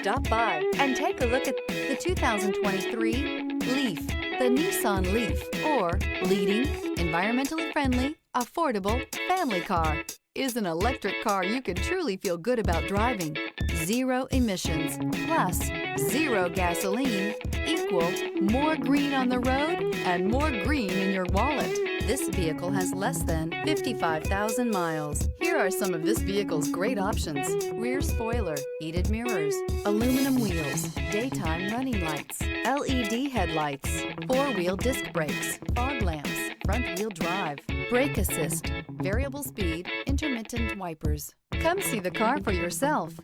Stop by and take a look at the 2023 LEAF. The Nissan LEAF, or leading, environmentally friendly, affordable family car, is an electric car you can truly feel good about driving. Zero emissions plus zero gasoline equal more green on the road and more green in your wallet. This vehicle has less than 55,000 miles. Here are some of this vehicle's great options: rear spoiler, heated mirrors, aluminum wheels, daytime running lights, LED headlights, four-wheel disc brakes, fog lamps, front-wheel drive, brake assist, variable speed, intermittent wipers. Come see the car for yourself.